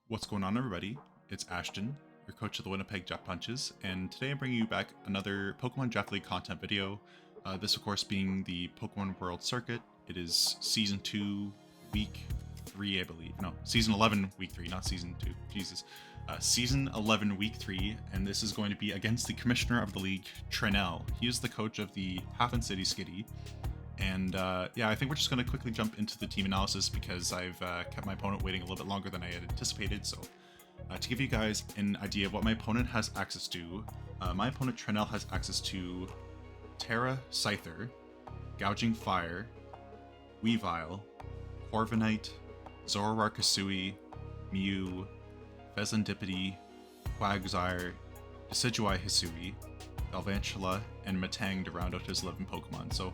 What's going on, everybody? It's Ashton, your coach of the Winnipeg Jet Punches, and today I'm bringing you back another Pokemon Draft League content video. This, of course, being the Pokemon World Circuit. It is Season 2, Week 3, I believe. No, Season 11, Week 3, not Season 2. Jesus. Season 11, Week 3, and this is going to be against the Commissioner of the League, Trannel. He is the coach of the Hafen City Skitty. And yeah, I think we're just going to quickly jump into the team analysis because I've kept my opponent waiting a little bit longer than I had anticipated. So to give you guys an idea of what my opponent has access to, my opponent Trannel has access to Terra Scyther, Gouging Fire, Weavile, Corviknight, Zoroark Kasui, Mew, Fezandipiti, Quagsire, Decidueye Hisui, Galvantula, and Matang to round out his 11 Pokemon. So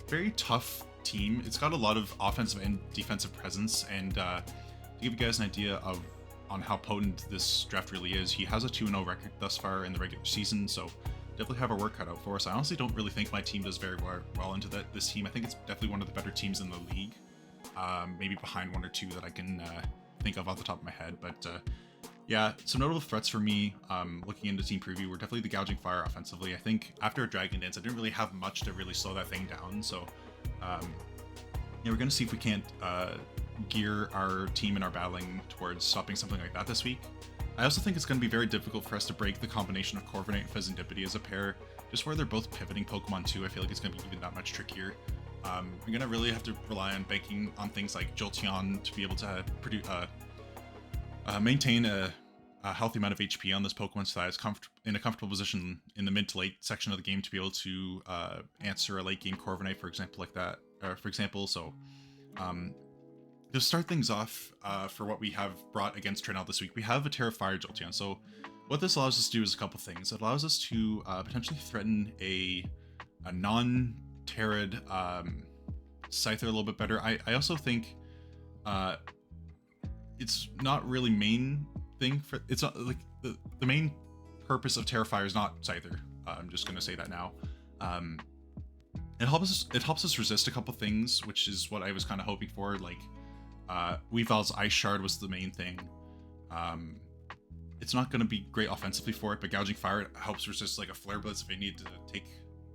very tough team. It's got a lot of offensive and defensive presence, and to give you guys an idea on how potent this draft really is, he has a 2-0 record thus far in the regular season, so definitely have our work cut out for us. I honestly don't really think my team does very well into this team. I think it's definitely one of the better teams in the league, maybe behind one or two that I can think of off the top of my head, but yeah, some notable threats for me looking into team preview were definitely the Gouging Fire offensively. I think after Dragon Dance, I didn't really have much to really slow that thing down, so yeah, we're going to see if we can't gear our team and our battling towards stopping something like that this week. I also think it's going to be very difficult for us to break the combination of Corviknight and Fezandipiti as a pair, just where they're both pivoting Pokemon too. I feel like it's going to be even that much trickier. We're going to really have to rely on banking on things like Jolteon to be able to produce, maintain a healthy amount of HP on this Pokemon so that it's in a comfortable position in the mid to late section of the game to be able to answer a late game Corviknight, for example, like that. So to start things off, for what we have brought against Trannel this week, we have a Terra Fire Jolteon. So what this allows us to do is a couple things. It allows us to potentially threaten a non-Terrid Scyther a little bit better. I also think it's not really main thing for it's not like the main purpose of Terra Fire is not Scyther. I'm just gonna say that now. It helps us resist a couple things, which is what I was kind of hoping for. Like Weavile's Ice Shard was the main thing. It's not gonna be great offensively for it, but Gouging Fire helps resist like a Flare Blitz if you need to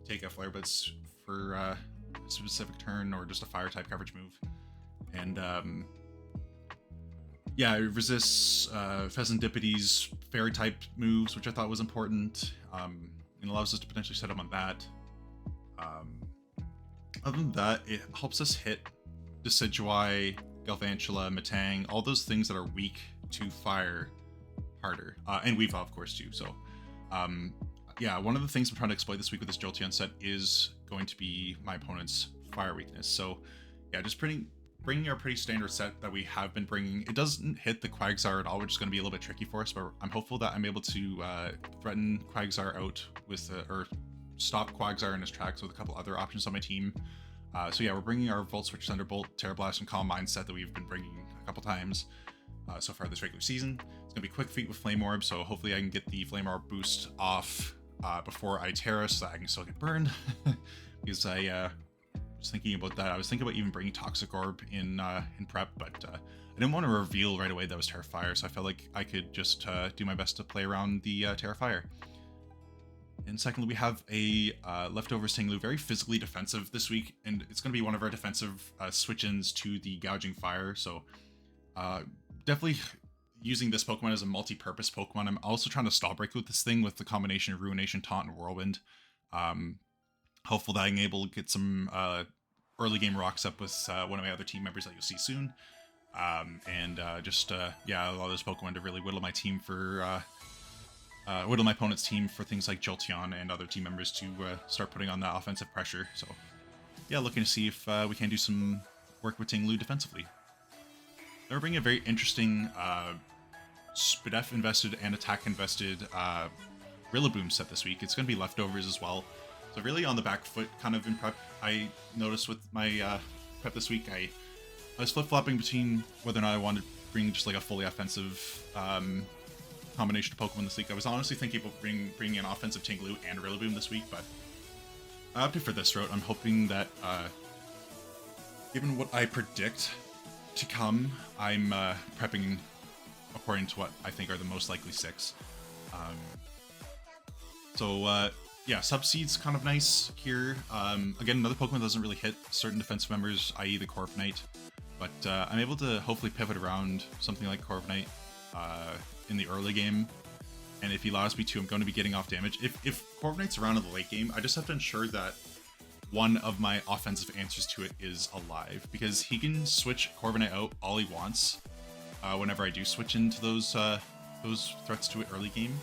take a Flare Blitz for a specific turn or just a fire type coverage move. And yeah, it resists Fezandipiti's fairy type moves, which I thought was important, and allows us to potentially set up on that. Other than that, it helps us hit Decidueye, Galvantula, Matang, all those things that are weak to fire harder, and Weavile, of course, too. So yeah, one of the things I'm trying to exploit this week with this Jolteon set is going to be my opponent's fire weakness. So yeah, just bringing our pretty standard set that we have been bringing. It doesn't hit the Quagsire at all, which is going to be a little bit tricky for us, but I'm hopeful that I'm able to threaten Quagsire out with or stop Quagsire in his tracks with a couple other options on my team. So yeah, we're bringing our Volt Switch, Thunderbolt, Terra Blast, and Calm Mind set that we've been bringing a couple times so far this regular season. It's going to be Quick Feet with Flame Orb, so hopefully I can get the Flame Orb boost off before I Terra so that I can still get burned. Because I was thinking about that. I was thinking about even bringing Toxic Orb in prep, but I didn't want to reveal right away that was Terra Fire, so I felt like I could just do my best to play around the Terra Fire. And secondly, we have a leftover Singlu, very physically defensive this week, and it's going to be one of our defensive switch-ins to the Gouging Fire, so definitely using this Pokemon as a multi-purpose Pokemon. I'm also trying to stall break with this thing with the combination of Ruination, Taunt, and Whirlwind. Hopeful that I'm able to get some early game rocks up with one of my other team members that you'll see soon. Yeah, allow this Pokemon to really whittle my team for whittle my opponent's team for things like Jolteon and other team members to start putting on that offensive pressure. So yeah, looking to see if we can do some work with Tinglu defensively. Then we're bringing a very interesting Spadef invested and attack invested Rillaboom set this week. It's going to be leftovers as well. So really on the back foot kind of in prep. I noticed with my prep this week, I was flip-flopping between whether or not I wanted to bring just like a fully offensive combination of Pokemon this week. I was honestly thinking about bringing an offensive Tinglu and Rillaboom this week, but I opted for this route. I'm hoping that, given what I predict to come, I'm prepping according to what I think are the most likely 6. Yeah, Subseed's kind of nice here. Again, another Pokemon that doesn't really hit certain defensive members, i.e. the Corviknight, but I'm able to hopefully pivot around something like Corviknight in the early game, and if he allows me to, I'm going to be getting off damage. If Corviknight's around in the late game, I just have to ensure that one of my offensive answers to it is alive, because he can switch Corviknight out all he wants whenever I do switch into those threats to it early game.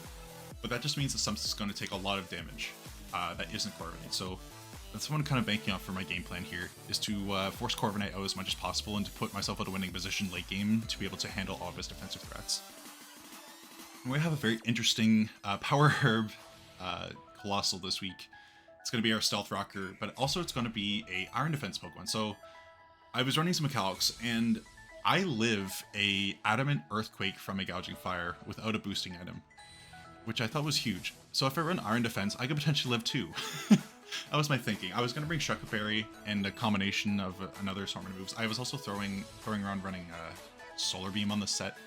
But that just means that Sumps is going to take a lot of damage that isn't Corviknight. So that's what I'm kind of banking on for my game plan here, is to force Corviknight out as much as possible and to put myself at a winning position late game to be able to handle all of his defensive threats. And we have a very interesting Power Herb Colossal this week. It's going to be our Stealth Rocker, but also it's going to be a Iron Defense Pokemon. So I was running some Metallics, and I live a Adamant Earthquake from a Gouging Fire without a boosting item, which I thought was huge. So if I run Iron Defense, I could potentially live 2. That was my thinking. I was going to bring Shuckle Berry and a combination of another assortment of moves. I was also throwing around running Solar Beam on the set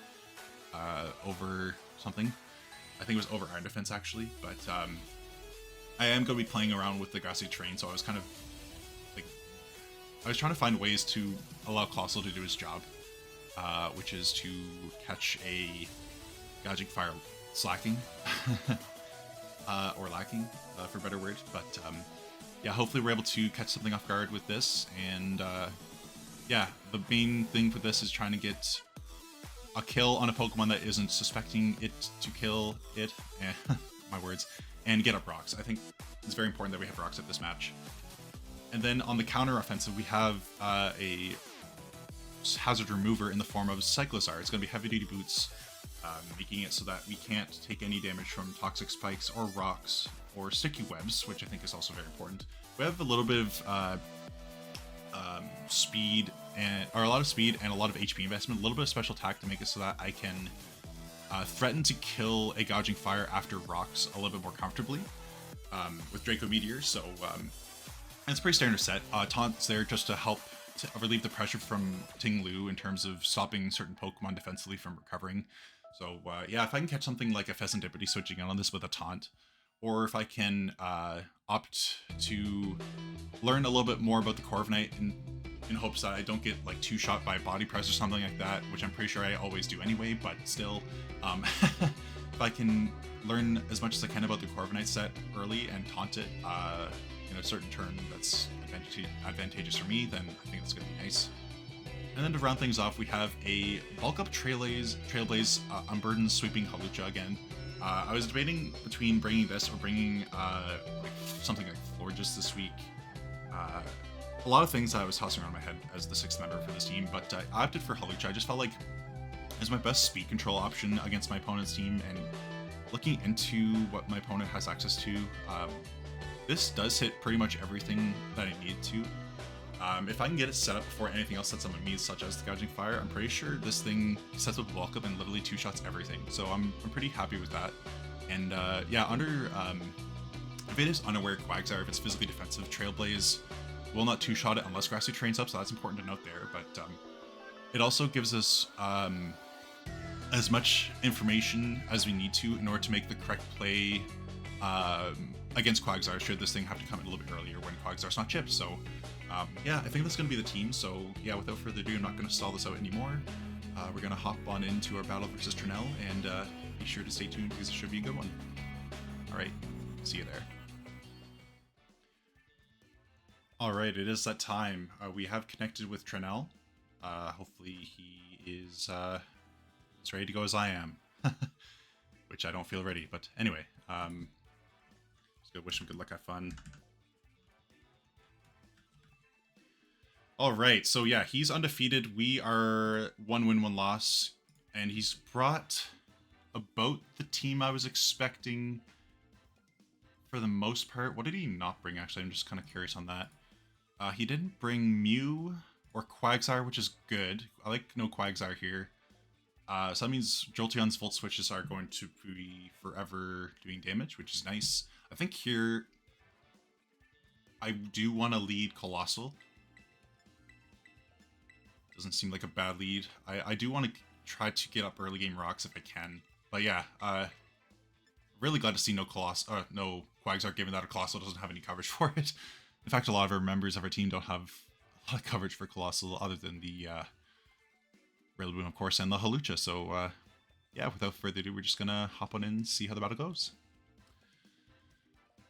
over something. I think it was over Iron Defense actually, but I am going to be playing around with the Grassy Terrain, so I was kind of like, I was trying to find ways to allow Colossal to do his job, which is to catch a Gouging Fire slacking, or lacking, for a better word. But yeah, hopefully we're able to catch something off guard with this, and yeah, the main thing for this is trying to get a kill on a Pokemon that isn't suspecting it to kill it, my words, and get up rocks. I think it's very important that we have rocks at this match. And then on the counter offensive, we have a hazard remover in the form of Cyclizar. It's going to be heavy duty boots, making it so that we can't take any damage from toxic spikes or rocks or sticky webs, which I think is also very important. We have a little bit of speed, or a lot of speed and a lot of HP investment, a little bit of special attack to make it so that I can threaten to kill a Gouging Fire after rocks a little bit more comfortably with Draco Meteor. So it's a pretty standard set. Taunt's there just to help to relieve the pressure from Ting Lu in terms of stopping certain Pokemon defensively from recovering. So yeah, if I can catch something like a Pheasantipity switching out on this with a Taunt, or if I can opt to learn a little bit more about the Corviknight in hopes that I don't get like 2-shot by body press or something like that, which I'm pretty sure I always do anyway, but still, if I can learn as much as I can about the Corviknight set early and taunt it in a certain turn that's advantageous for me, then I think that's going to be nice. And then to round things off, we have a Bulk Up Trailblaze Unburdened Sweeping Hawlucha again. I was debating between bringing this or bringing like something like Florges this week. A lot of things I was tossing around my head as the 6th member for this team, but I opted for Hawlucha. I just felt like it was my best speed control option against my opponent's team, and looking into what my opponent has access to, this does hit pretty much everything that I need to. If I can get it set up before anything else sets on me, such as the Gouging Fire, I'm pretty sure this thing sets up the Bulk Up and literally 2-shots everything. So I'm pretty happy with that. And yeah, under if it is unaware Quagsire, if it's physically defensive, Trailblaze will not 2-shot it unless Grassy trains up, so that's important to note there. But it also gives us as much information as we need to in order to make the correct play against Quagsire, should this thing have to come in a little bit earlier when Quagsire's not chipped. So yeah, I think that's going to be the team. So yeah, without further ado, I'm not going to stall this out anymore. We're going to hop on into our battle versus Trannel, and be sure to stay tuned because it should be a good one. Alright, see you there. Alright, it is that time. We have connected with Trannel. Hopefully he is as ready to go as I am. Which I don't feel ready, but anyway. Just gonna wish him good luck, have fun. Alright, so yeah, he's undefeated. We are 1 win, 1 loss. And he's brought about the team I was expecting for the most part. What did he not bring, actually? I'm just kind of curious on that. He didn't bring Mew or Quagsire, which is good. I like no Quagsire here. So that means Jolteon's Volt Switches are going to be forever doing damage, which is nice. I think here I do want to lead Colossal. Doesn't seem like a bad lead. I do want to try to get up early game rocks if I can. But yeah, really glad to see no Quagsark, given that a Colossal doesn't have any coverage for it. In fact, a lot of our members of our team don't have a lot of coverage for Colossal other than the Rillaboom, of course, and the Hawlucha. So yeah, without further ado, we're just gonna hop on in and see how the battle goes.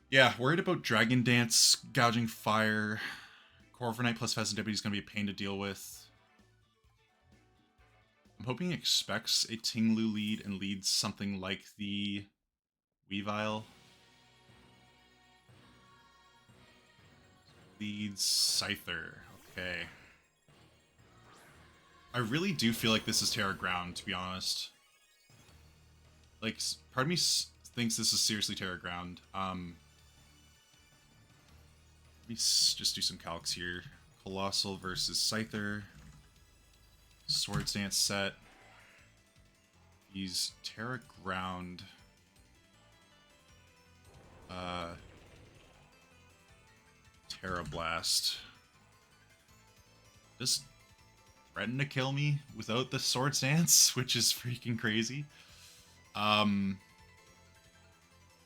Yeah, worried about Dragon Dance, Gouging Fire. Corviknight plus Pheasant Deputy is going to be a pain to deal with. I'm hoping he expects a Tinglu lead and leads something like the Weavile. Leads Scyther. Okay. I really do feel like this is Terra Ground, to be honest. Like, part of me thinks this is seriously Terra Ground. Let me just do some calcs here. Colossal versus Scyther. Swords Dance set. He's Terra Ground. Terra Blast. Just threaten to kill me without the Swords Dance, which is freaking crazy. Do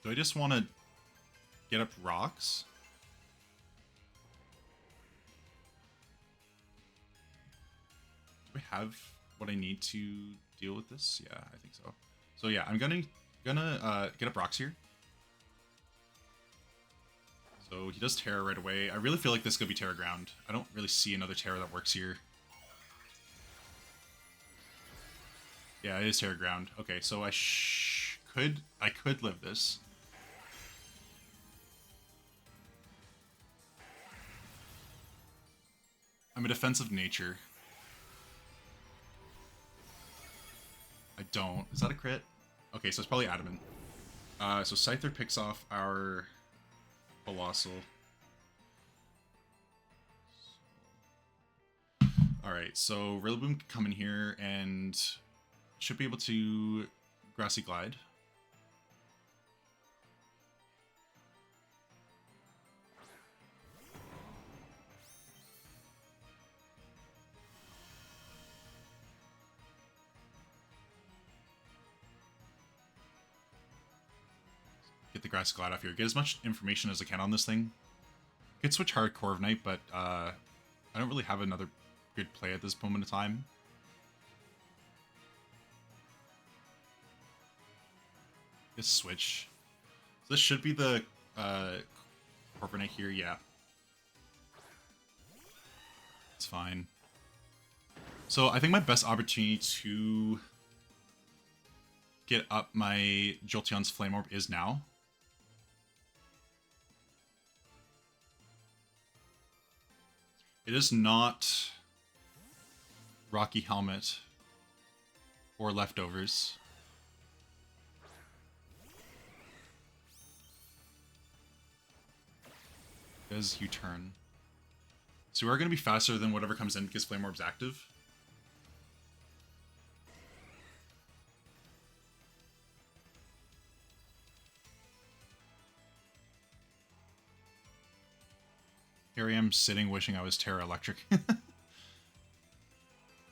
I just want to get up rocks? Do I have what I need to deal with this? Yeah, I think so. So yeah, I'm gonna get up rocks here. So he does Terra right away. I really feel like this could be Terra Ground. I don't really see another Terra that works here. Yeah, it is Terra Ground. Okay, so I could live this. I'm a defensive nature. I don't. Is that a crit? Okay, so it's probably Adamant. So Scyther picks off our Colossal. Alright, so Rillaboom can come in here and should be able to Grassy Glide. Get the Grassy Glide off here. Get as much information as I can on this thing. Could switch hard Corviknight, but I don't really have another good play at this moment in time. Just switch. So this should be the Corviknight here, yeah. It's fine. So I think my best opportunity to get up my Jolteon's Flame Orb is now. It is not Rocky Helmet or Leftovers. It does U-turn. So we are going to be faster than whatever comes in because Flame Orb's active. Here I am sitting wishing I was Terra Electric.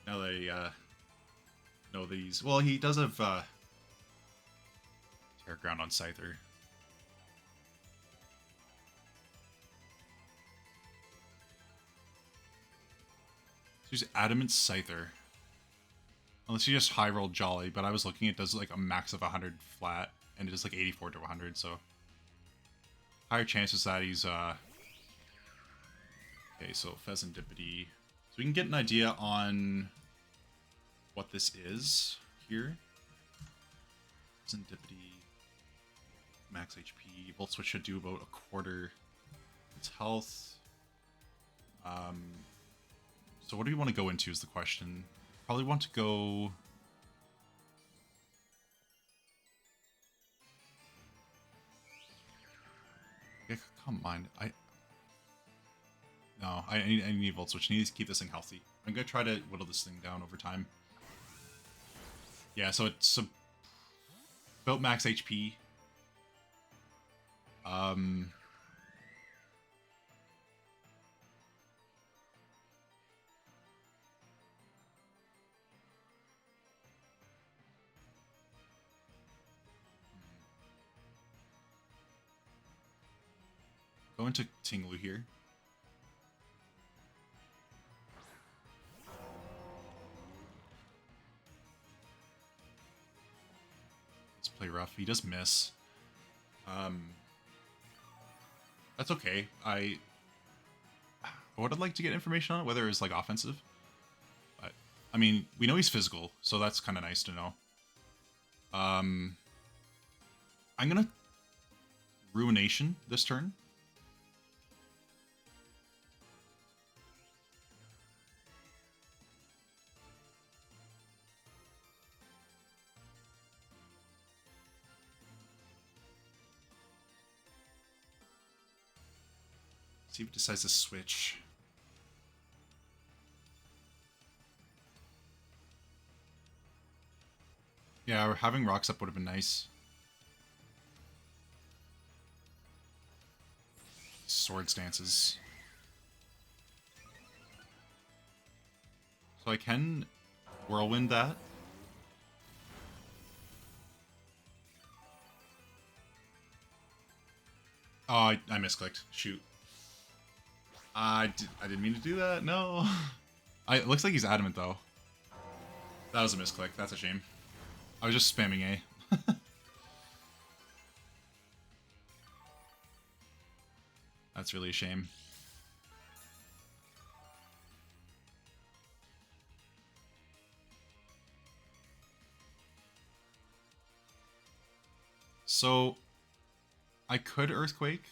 Now they know these. Well, he does have Terra Ground on Scyther. Use Adamant Scyther. Unless you just high roll Jolly, but I was looking, it does like a max of 100 flat, and it is like 84 to 100, so higher chances that he's okay, so Pheasant Dippity. So we can get an idea on what this is here. Pheasant Dippity. Max HP. Volt Switch should do about a quarter its health. So what do we want to go into is the question. Probably want to go... Yeah, come on. No, I need Volt Switch. I need to keep this thing healthy. I'm going to try to whittle this thing down over time. Yeah, so it's about max HP. Go into Tinglu here. Let's play rough. He does miss. That's okay. I would like to get information on it, whether it's like offensive. But I mean, we know he's physical, so that's kind of nice to know. I'm gonna Ruination this turn. See if it decides to switch. Yeah, having rocks up would have been nice. Sword stances. So I can whirlwind that. Oh, I misclicked. Shoot. I didn't mean to do that. No. It looks like he's adamant though. That was a misclick. That's a shame. I was just spamming A. That's really a shame. So, I could Earthquake.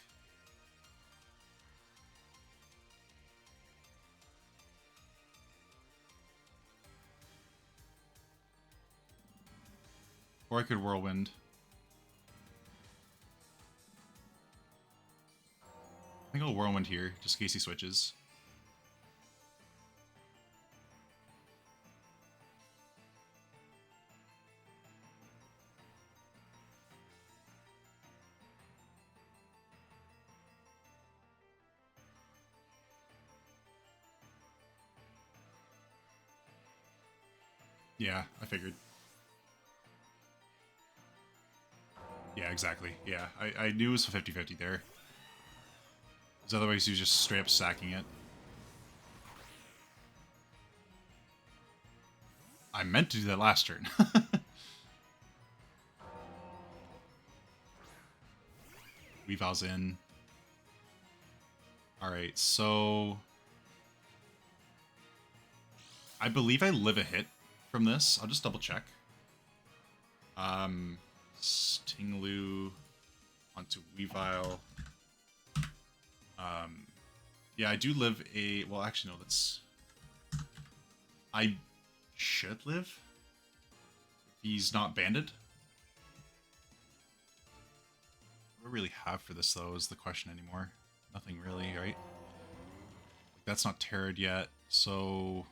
Or I could Whirlwind. I think I'll Whirlwind here, just in case he switches. Yeah, I figured. Yeah, exactly. Yeah, I knew it was a 50-50 there. Because otherwise he was just straight up sacking it. I meant to do that last turn. Weavile's in. Alright, so... I believe I live a hit from this. I'll just double check. Stinglu onto Weavile. Yeah, I do live a... Well, actually, no, that's... I should live? If he's not banded? What do I really have for this, though, is the question anymore. Nothing really, right? That's not terrored yet, so...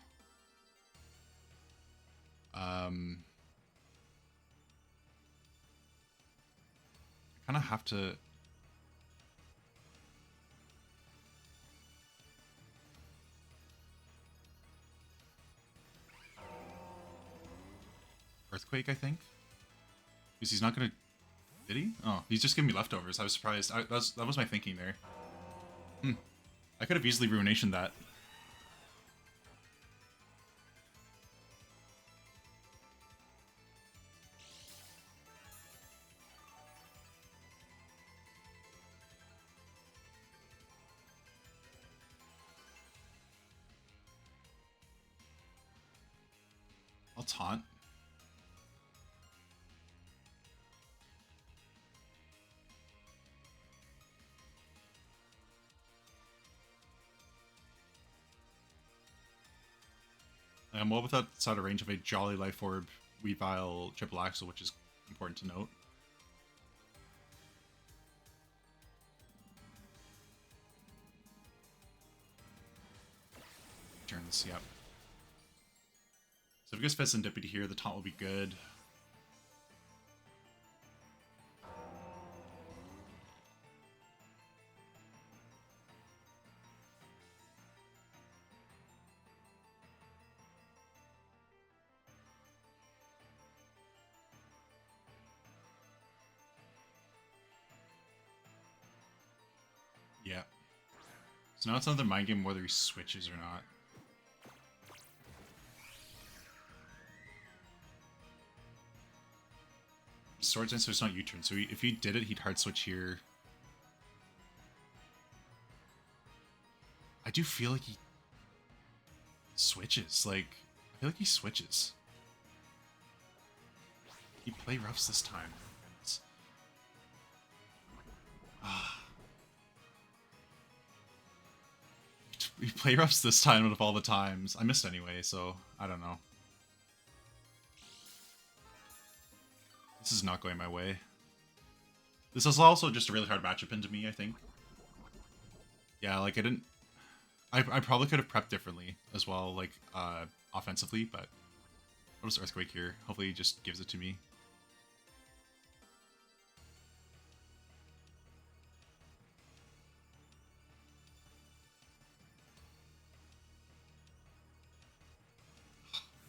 I kind of have to... Earthquake, I think? Because he's not gonna... Did he? Oh, he's just giving me leftovers. I was surprised. That was my thinking there. I could have easily Ruination that. I'll taunt. I'm well outside of range of a Jolly Life Orb, Weavile, Triple Axle, which is important to note. Turn this, yep. So if it gets Fist and Deputy here, the taunt will be good. Yeah, So now it's another mind game whether he switches or not. Swords in, so it's not U-turn. So if he did it, he'd hard switch here. I do feel like he switches. Like, I feel like he switches. He play roughs this time. We play roughs this time out of all the times. I missed anyway, so I don't know. This is not going my way. This is also just a really hard matchup into me, I think. Yeah, like I didn't... I probably could have prepped differently as well, like, offensively, but... I'll just Earthquake here. Hopefully he just gives it to me.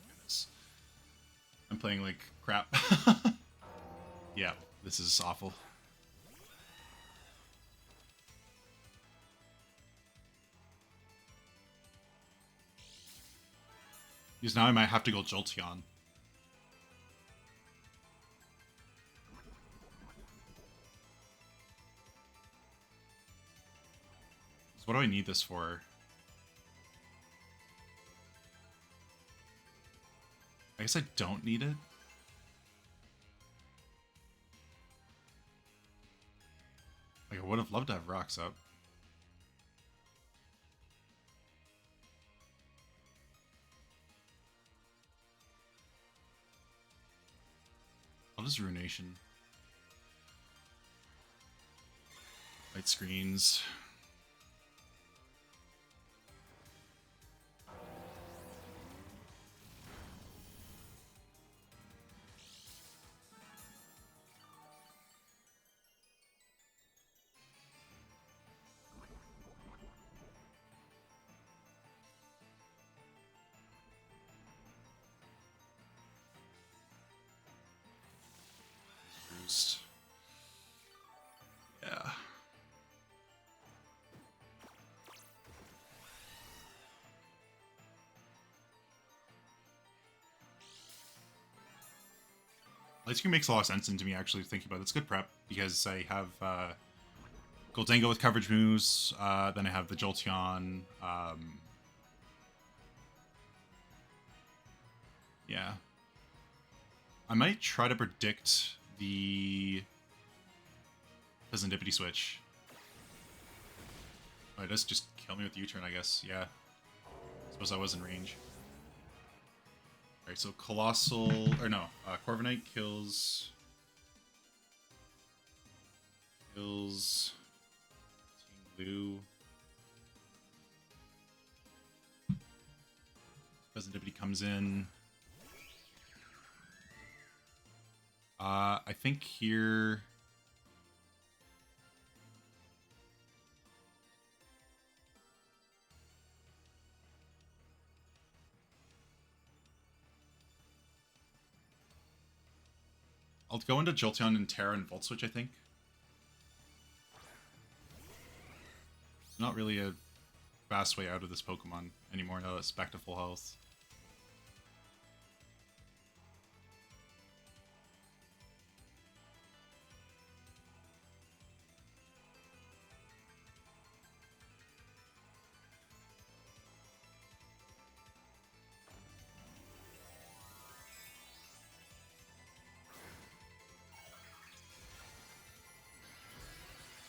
Goodness. I'm playing like crap. Yeah, this is awful. Because now I might have to go Jolteon. So what do I need this for? I guess I don't need it. Like, I would have loved to have rocks up. I'll just Ruination. Light screens. Boost. Yeah. Light screen makes a lot of sense into me actually thinking about it. It's good prep because I have Goldango with coverage moves, then I have the Jolteon. Yeah. I might try to predict the Serendipity switch. Oh, it does just kill me with the U-turn, I guess. Yeah. Suppose I was in range. Alright, so Colossal... Or no, Corviknight kills... Kills... Team Blue. Serendipity comes in. I think here... I'll go into Jolteon and Terra and Volt Switch, I think. It's not really a fast way out of this Pokemon anymore now that it's back to full health.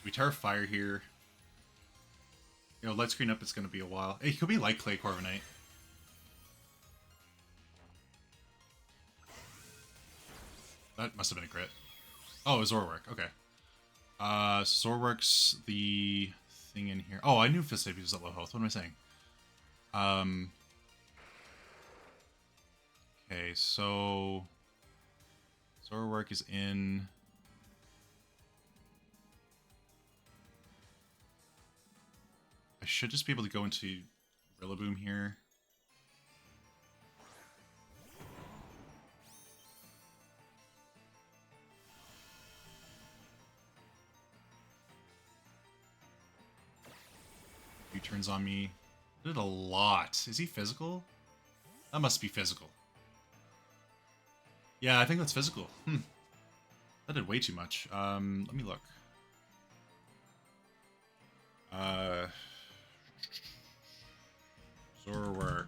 We Terra Fire here. You know, Light Screen up, it's going to be a while. It could be like Clay Corviknight. That must have been a crit. Oh, it was Zoroark. Okay. Zoroark's the thing in here. Oh, I knew Fistavia was at low health. What am I saying? Okay, so... Zoroark is in... I should just be able to go into Rillaboom here. U-turns on me. Did a lot. Is he physical? That must be physical. Yeah, I think that's physical. That did way too much. Let me look. Zorwork.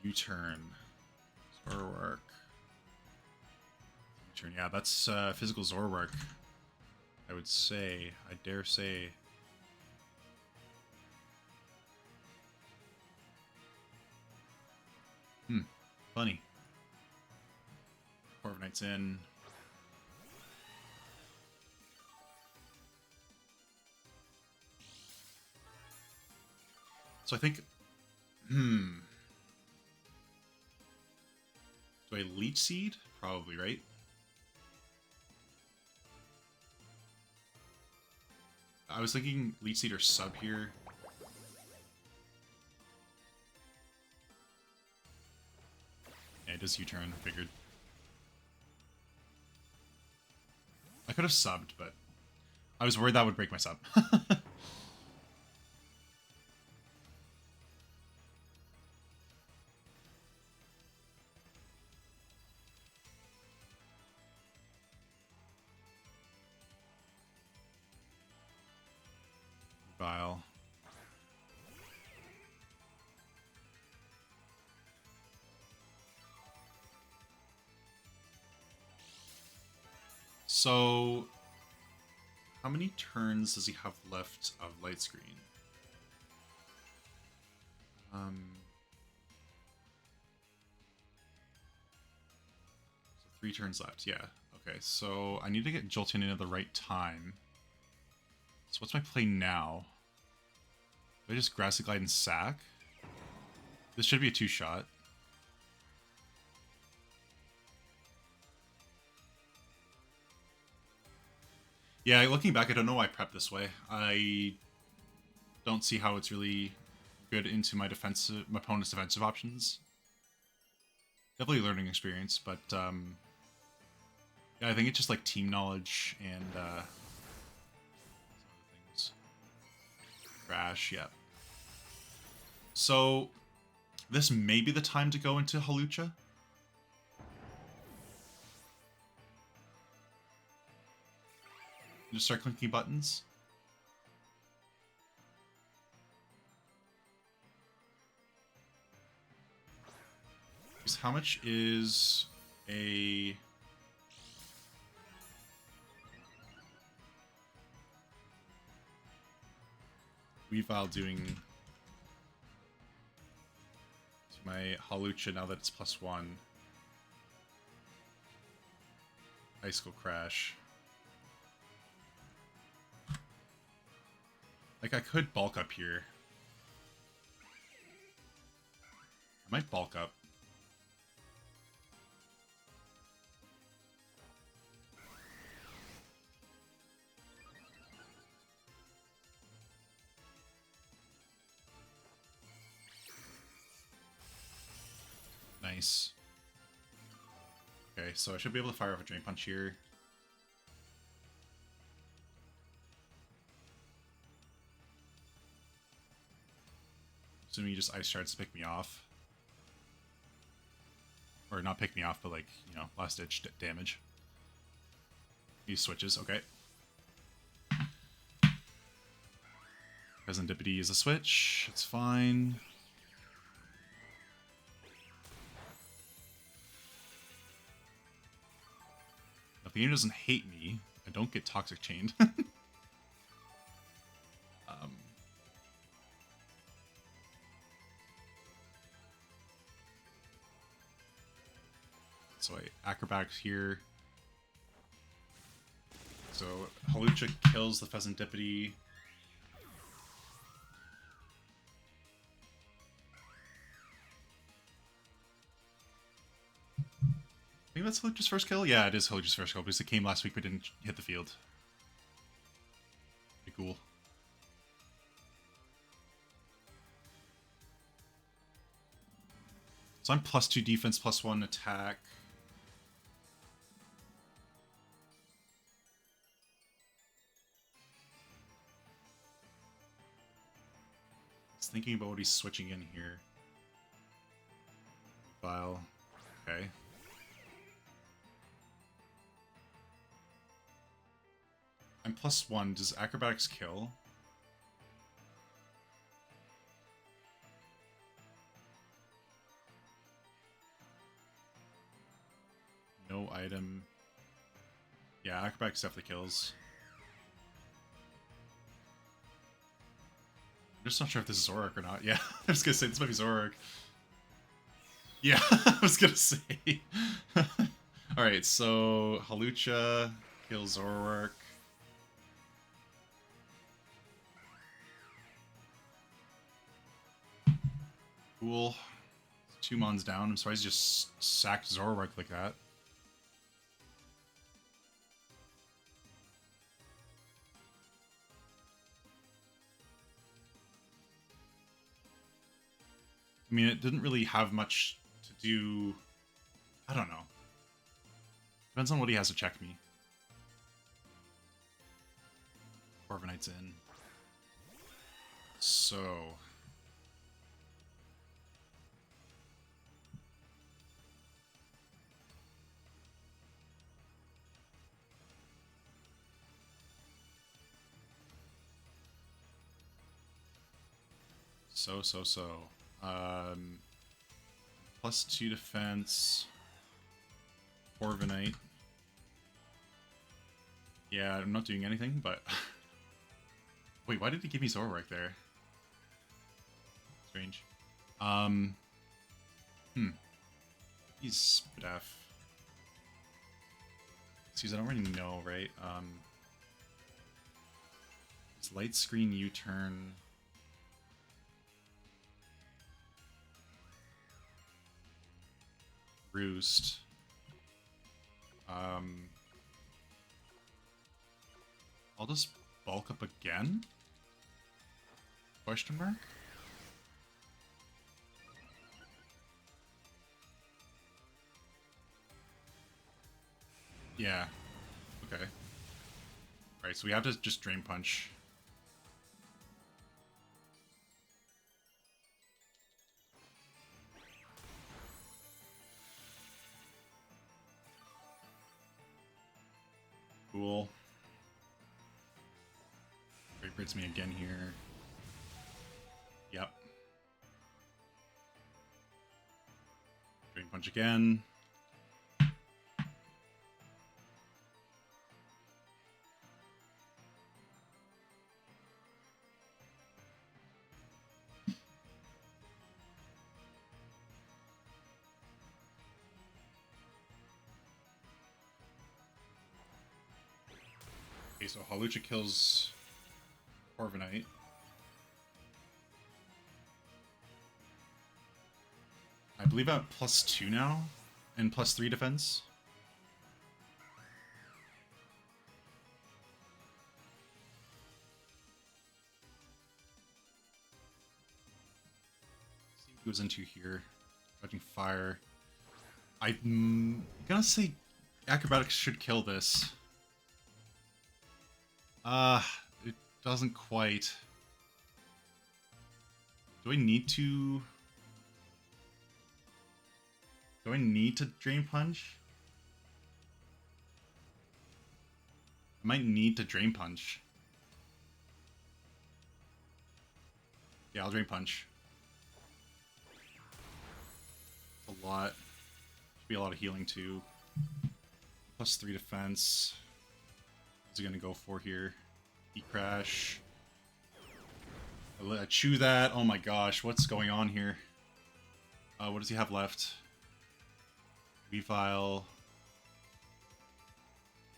U-turn. Zorwork. U-turn. Yeah, that's physical Zorwork. I would say. I dare say. Funny. Corviknight's in. So I think, do I Leech Seed? Probably, right? I was thinking Leech Seed or Sub here. Yeah, it does U-turn, figured. I could have subbed, but I was worried that would break my sub. Vile. So, how many turns does he have left of Light Screen? So 3 turns left, yeah. Okay, so I need to get Jolteon in at the right time. So what's my play now? Do I just Grassy Glide and sack? This should be a 2-shot. Yeah, looking back, I don't know why I prepped this way. I don't see how it's really good into my opponent's defensive options. Definitely a learning experience, but yeah, I think it's just like team knowledge and some other things. Crash, yeah. So this may be the time to go into Hawlucha. Just start clicking buttons. Because how much is a Weavile doing to my Hawlucha now that it's +1? Icicle Crash. Like, I could bulk up here. I might bulk up. Nice. Okay, so I should be able to fire off a Drain Punch here. Assuming he just Ice Shards to pick me off. Or not pick me off, but like, you know, last ditch damage. He switches, okay. Serendipity is a switch, it's fine. If the game doesn't hate me, I don't get Toxic Chained. So I Acrobatics here. So Hawlucha kills the Serendipity. I think that's Hawlucha's first kill? Yeah, it is Hawlucha's first kill because it came last week but didn't hit the field. Pretty cool. So I'm +2 defense, +1 attack. was thinking about what he's switching in here. File. Okay. I'm +1. Does acrobatics kill? No item. Yeah, acrobatics definitely kills. I'm just not sure if this is Zorak or not. Yeah, I was gonna say this might be Zorak. Yeah, I was gonna say. Alright, so Hawlucha kills Zorak. Cool. 2 mons down. I'm surprised he just sacked Zoroark like that. I mean, it didn't really have much to do. I don't know. Depends on what he has to check me. Corviknight's in. So. +2 defense. Corviknight. Yeah, I'm not doing anything, but... Wait, why did he give me Zoroark there? Strange. He's def. Excuse, I don't really know, right? It's light screen U-turn. Roost. I'll just bulk up again? Question mark? Yeah. Okay. Alright, so we have to just Drain Punch. Cool. Great Brits me again here. Yep. Drain Punch again. Okay, so Hawlucha kills Corviknight. I believe at +2 now, and +3 defense. Let's see what goes into here. Dodging fire. I'm gonna say acrobatics should kill this. It doesn't quite. Do I need to... Do I need to Drain Punch? I might need to Drain Punch. Yeah, I'll Drain Punch. A lot. Should be a lot of healing too. +3 defense. What's he gonna go for here? E-Crash. I chew that. Oh my gosh, what's going on here? What does he have left? Weavile.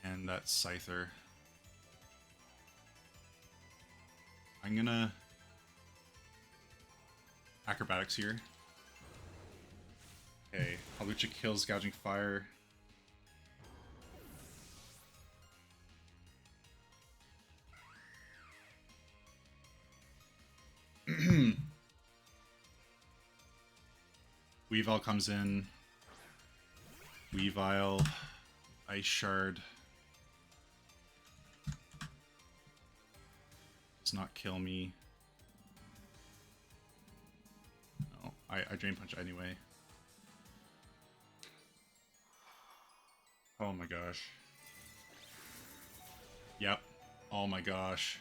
And that Scyther. I'm gonna... Acrobatics here. Okay, Hawlucha kills Gouging Fire. Weavile comes in. Weavile. Ice Shard. Does not kill me. I Drain Punch anyway. Oh my gosh. Yep. Oh my gosh.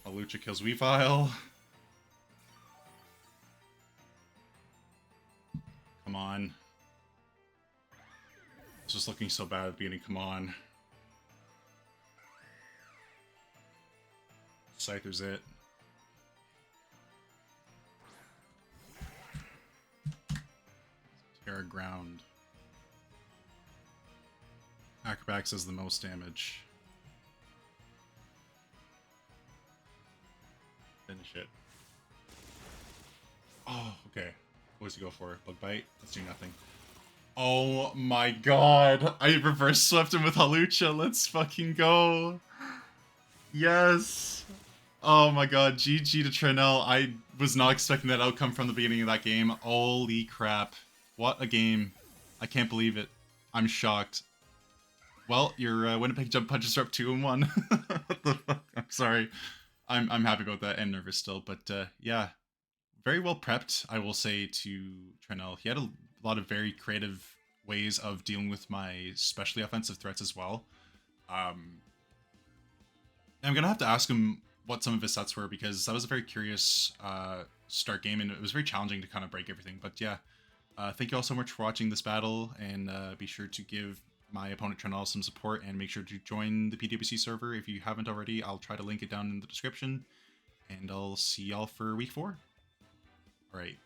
Hawlucha kills Weavile. Come on. This was looking so bad at the beginning, come on. Scyther's it. Terra Ground. Acrobatics does the most damage. Finish it. Oh, okay. What does he go for? Bug Bite? Let's do nothing. Oh my god! I reverse swept him with Hawlucha. Let's fucking go! Yes! Oh my god, GG to Trannel. I was not expecting that outcome from the beginning of that game. Holy crap. What a game. I can't believe it. I'm shocked. Well, your Winnipeg Jet Punches are up 2-1. What the fuck? I'm sorry. I'm happy about that and nervous still, but yeah. Very well prepped, I will say, to Trannel. He had a lot of very creative ways of dealing with my especially offensive threats as well. I'm gonna have to ask him what some of his sets were, because that was a very curious start game, and it was very challenging to kind of break everything. But yeah, thank you all so much for watching this battle, and be sure to give my opponent Trannel some support, and make sure to join the PWC server if you haven't already. I'll try to link it down in the description, and I'll see y'all for week 4. All right.